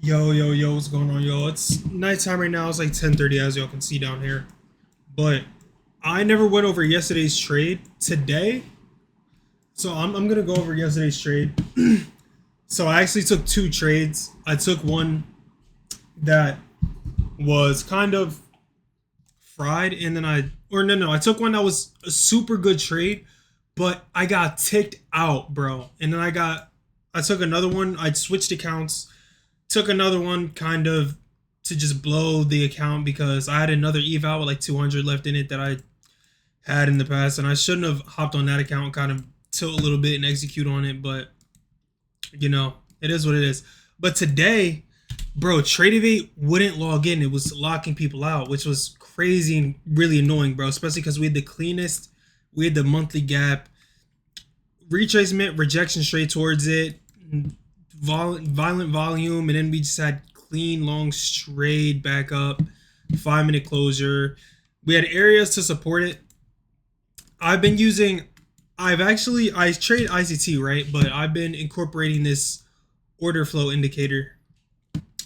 Yo, what's going on, yo? It's nighttime right now. It's like 10:30, as y'all can see down here. But I never went over yesterday's trade today. So I'm gonna go over yesterday's trade. So I actually took two trades. I took one that was kind of fried, and then I took one that was a super good trade, but I got ticked out, bro. And then I took another one. I switched accounts, took another one kind of to just blow the account because I had another eval with like 200 left in it that I had in the past, and I shouldn't have hopped on that account and kind of tilt a little bit and execute on it, but it is what it is. But today, bro, Tradeovate wouldn't log in. It was locking people out, which was crazy and really annoying, bro, especially because we had the monthly gap, retracement, rejection straight towards it, violent volume, and then we just had clean, long, straight back up, 5-minute closure. We had areas to support it. I trade ICT, right? But I've been incorporating this order flow indicator.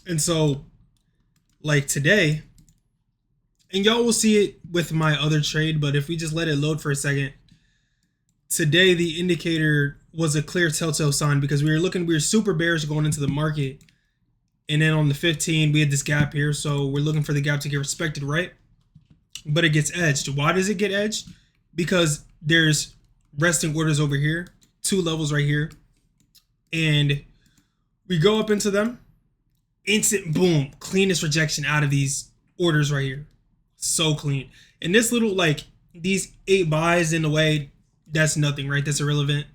And so, like today, and y'all will see it with my other trade, but if we just let it load for a second, today the indicator was a clear telltale sign because we were super bearish going into the market. And then on the 15, we had this gap here. So we're looking for the gap to get respected, right? But it gets edged. Why does it get edged? Because there's resting orders over here, two levels right here. And we go up into them. Instant boom, cleanest rejection out of these orders right here. So clean. And this little, like, these 8 buys in a way, that's nothing, right? That's irrelevant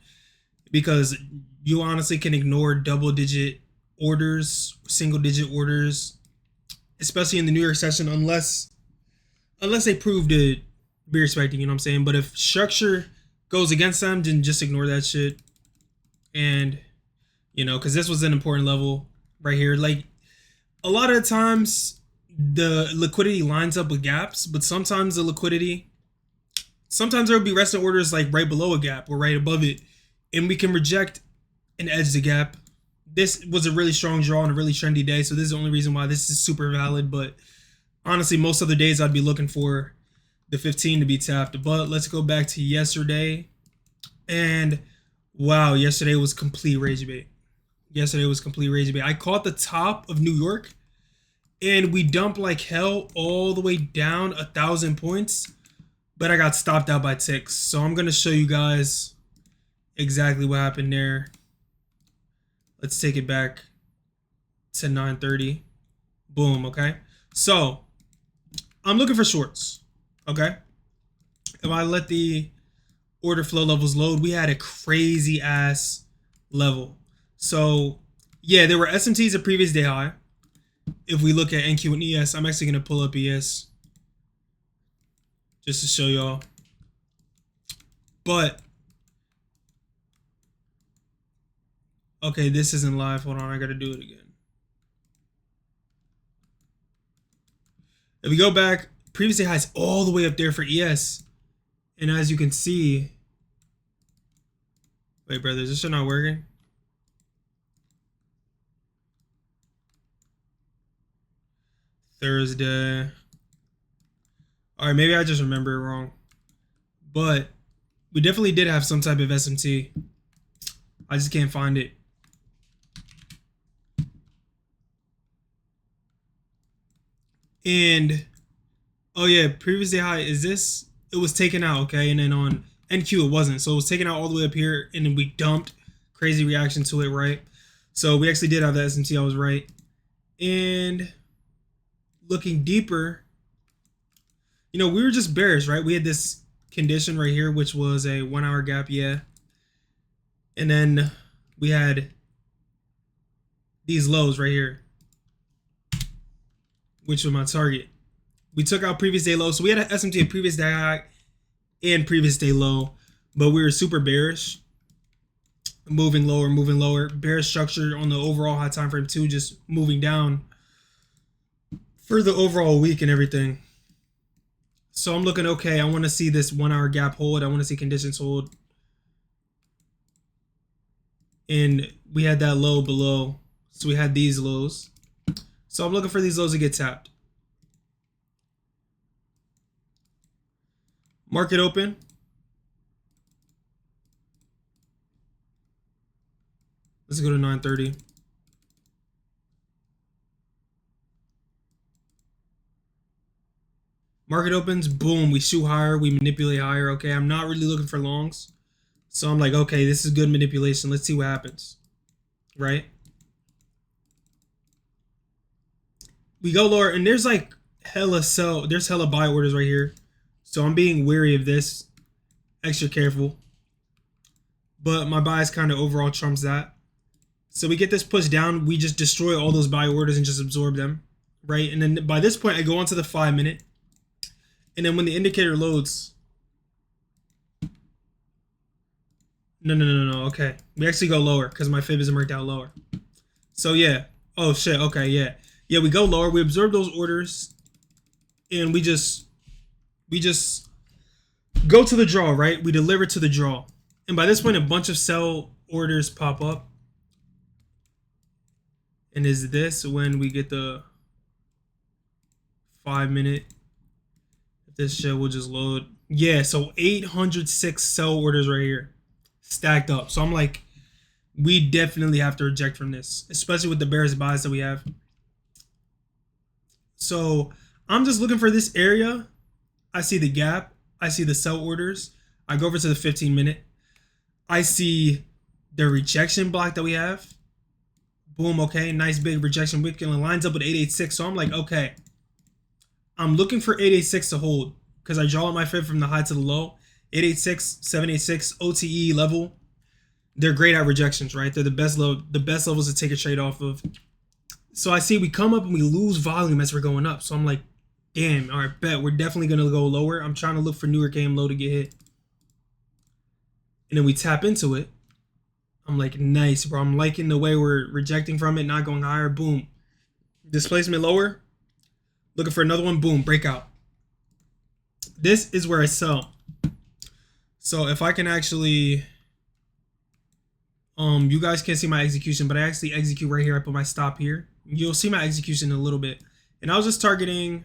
because you honestly can ignore double-digit orders, single-digit orders, especially in the New York session, unless they prove to be respecting, you know what I'm saying? But if structure goes against them, then just ignore that shit. And, because this was an important level right here. Like, a lot of times, the liquidity lines up with gaps, but sometimes there will be resting orders like right below a gap or right above it, and we can reject and edge the gap. This was a really strong draw on a really trendy day, so this is the only reason why this is super valid. But honestly, most other days I'd be looking for the 15 to be tapped. But let's go back to yesterday. And wow, yesterday was complete rage bait. I caught the top of New York, and we dumped like hell all the way down 1,000 points. But I got stopped out by ticks. So I'm going to show you guys exactly what happened there. Let's take it back to 9:30. Boom, okay? So I'm looking for shorts, okay? If I let the order flow levels load, we had a crazy ass level. So yeah, there were SMTs at previous day high. If we look at NQ and ES, I'm actually going to pull up ES just to show y'all. But okay, this isn't live. Hold on, I gotta do it again. If we go back, previous day highs all the way up there for ES. And as you can see, wait, brother, is this shit not working? Thursday. All right, maybe I just remember it wrong. But we definitely did have some type of SMT. I just can't find it. And oh yeah, previous day high is this. It was taken out, okay, and then on NQ it wasn't. So it was taken out all the way up here, and then we dumped. Crazy reaction to it, right? So we actually did have the SMT. I was right. And looking deeper, we were just bearish, right? We had this condition right here, which was a 1-hour gap, yeah. And then we had these lows right here, which was my target. We took out previous day low. So we had an SMT at previous day high and previous day low, but we were super bearish. Moving lower. Bearish structure on the overall high time frame too, just moving down for the overall week and everything. So I'm looking, okay, I want to see this 1-hour gap hold. I want to see conditions hold. And we had that low below. So we had these lows. So I'm looking for these lows to get tapped. Market open. Let's go to 930. Market opens, boom, we shoot higher, we manipulate higher. Okay, I'm not really looking for longs. So I'm like, okay, this is good manipulation. Let's see what happens. Right? We go lower, and there's like hella sell. There's hella buy orders right here. So I'm being wary of this. Extra careful. But my bias kind of overall trumps that. So we get this push down. We just destroy all those buy orders and just absorb them. Right? And then by this point, I go onto the 5 minute. And then when the indicator loads, no. Okay, we actually go lower because my fib isn't marked out lower. So yeah. Oh shit. Okay. Yeah. We go lower. We absorb those orders, and we just go to the draw. Right. We deliver to the draw, and by this point, a bunch of sell orders pop up. And is this when we get the 5 minute? This shit will just load. Yeah, so 806 sell orders right here stacked up. So I'm like, we definitely have to reject from this, especially with the bearish bias that we have. So I'm just looking for this area. I see the gap. I see the sell orders. I go over to the 15 minute. I see the rejection block that we have. Boom, okay, nice big rejection wick, and it lines up with 886. So I'm like, okay, I'm looking for 886 to hold because I draw my fib from the high to the low. 886, 786, OTE level. They're great at rejections, right? They're the best levels to take a trade off of. So I see we come up and we lose volume as we're going up. So I'm like, damn, all right, bet we're definitely gonna go lower. I'm trying to look for New York AM low to get hit. And then we tap into it. I'm like, nice, bro. I'm liking the way we're rejecting from it, not going higher. Boom. Displacement lower. Looking for another one. Boom. Breakout. This is where I sell. So if I can actually, you guys can't see my execution, but I actually execute right here. I put my stop here. You'll see my execution in a little bit. And I was just targeting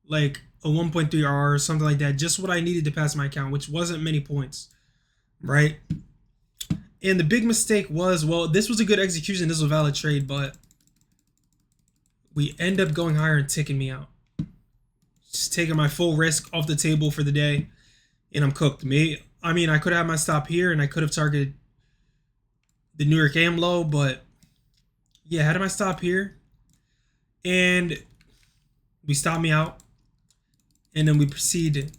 like a 1.3 R or something like that. Just what I needed to pass my account, which wasn't many points, right? And the big mistake was, well, this was a good execution. This was a valid trade, but we end up going higher and ticking me out. Just taking my full risk off the table for the day, and I'm cooked. I mean, I could have my stop here, and I could have targeted the New York AM low, but yeah, I had my stop here, and we stopped me out, and then we proceed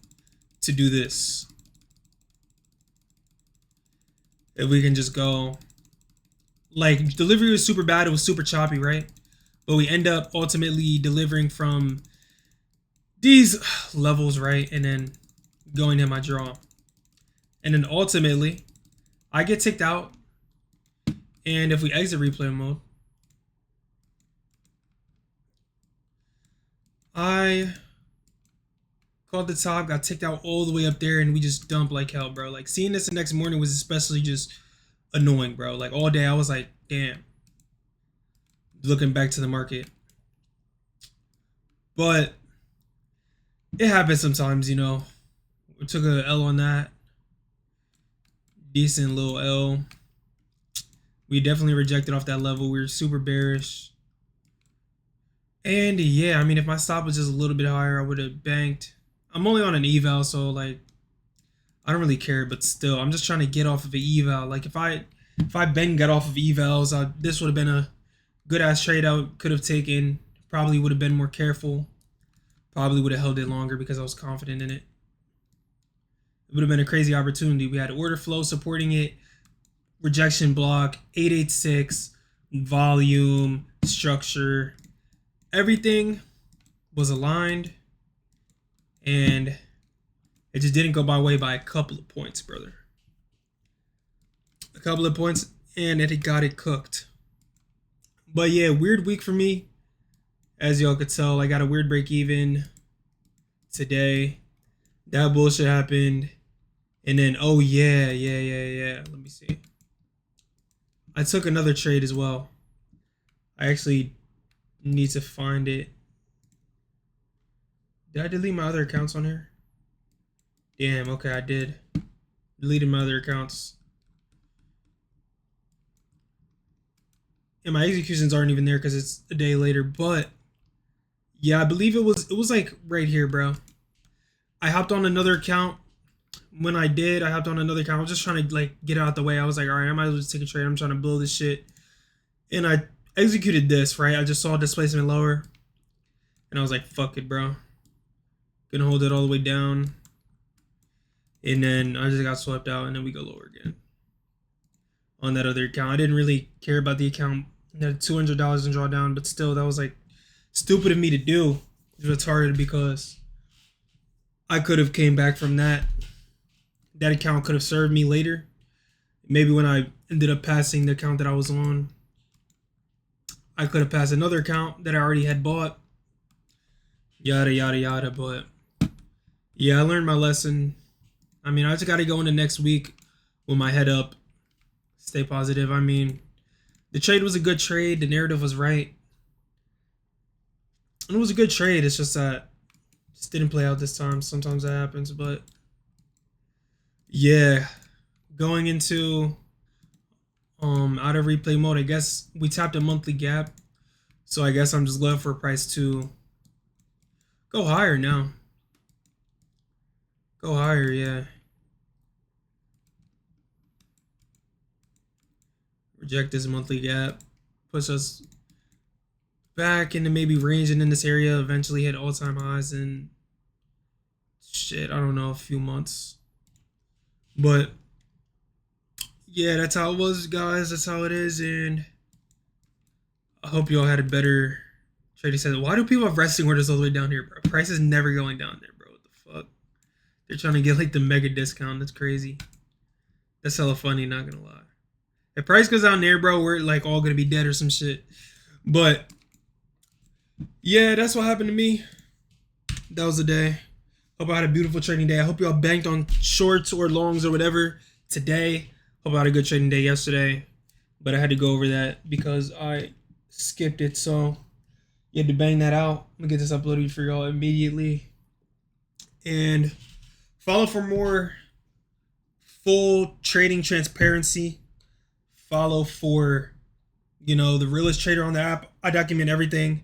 to do this. If we can just go, like, delivery was super bad. It was super choppy, right? But we end up ultimately delivering from these levels, right? And then going to my draw. And then ultimately, I get ticked out. And if we exit replay mode, I called the top, got ticked out all the way up there, and we just dumped like hell, bro. Like, seeing this the next morning was especially just annoying, bro. Like, all day I was like, damn. Looking back to the market. But it happens sometimes, you know. We took a L on that. Decent little L. We definitely rejected off that level. We were super bearish. And yeah, I mean, if my stop was just a little bit higher, I would have banked. I'm only on an eval, so like, I don't really care, but still, I'm just trying to get off of an eval. Like, if I Ben got off of evals, this would have been a good ass trade I could have taken. Probably would have been more careful. Probably would have held it longer because I was confident in it. It would have been a crazy opportunity. We had order flow supporting it, rejection block, 886, volume, structure. Everything was aligned, and it just didn't go my way by a couple of points, brother. A couple of points, and it got it cooked. But yeah, weird week for me. As y'all could tell, I got a weird break even today. That bullshit happened. And then, oh yeah. Let me see. I took another trade as well. I actually Need to find it. Did I delete my other accounts on here? Damn, okay, I did. Deleted my other accounts. And my executions aren't even there because it's a day later. But yeah, I believe it was like right here, bro. I hopped on another account. When I did, I hopped on another account. I was just trying to like get out the way. I was like, all right, I might as well just take a trade. I'm trying to blow this shit. And I executed this, right? I just saw displacement lower. And I was like, fuck it, bro. Gonna hold it all the way down. And then I just got swept out, and then we go lower again. On that other account. I didn't really care about the account. I had $200 in drawdown, but still, that was like stupid of me to do. It was retarded because I could have came back from that. That account could have served me later. Maybe when I ended up passing the account that I was on, I could have passed another account that I already had bought. Yada, yada, yada. But yeah, I learned my lesson. I mean, I just got to go into next week with my head up. Stay positive. I mean, the trade was a good trade. The narrative was right. And it was a good trade. It's just that it just didn't play out this time. Sometimes that happens. But yeah, going into out of replay mode, I guess we tapped a monthly gap. So I guess I'm just left for price to go higher now. Go higher, yeah. Reject this monthly gap. Push us back into maybe ranging in this area. Eventually hit all-time highs in shit, I don't know, a few months. But yeah, that's how it was, guys. That's how it is. And I hope you all had a better trading session. Why do people have resting orders all the way down here, bro? Price is never going down there, bro. What the fuck? They're trying to get like the mega discount. That's crazy. That's hella funny, not gonna lie. If price goes down there, bro, we're like all gonna be dead or some shit. But yeah, that's what happened to me. That was the day. Hope I had a beautiful trading day. I hope y'all banked on shorts or longs or whatever today. Hope I had a good trading day yesterday. But I had to go over that because I skipped it. So you had to bang that out. I'm gonna get this uploaded for y'all immediately. And follow for more full trading transparency. Follow for, you know, the realest trader on the app. I document everything.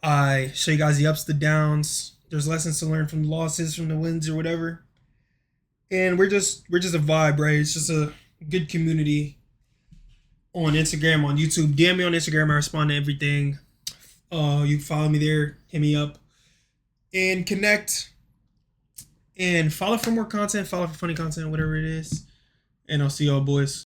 I show you guys the ups, the downs. There's lessons to learn from the losses, from the wins or whatever. And we're just a vibe, right? It's just a good community on Instagram, on YouTube. DM me on Instagram. I respond to everything. You can follow me there. Hit me up. And connect. And follow for more content. Follow for funny content, whatever it is. And I'll see y'all boys.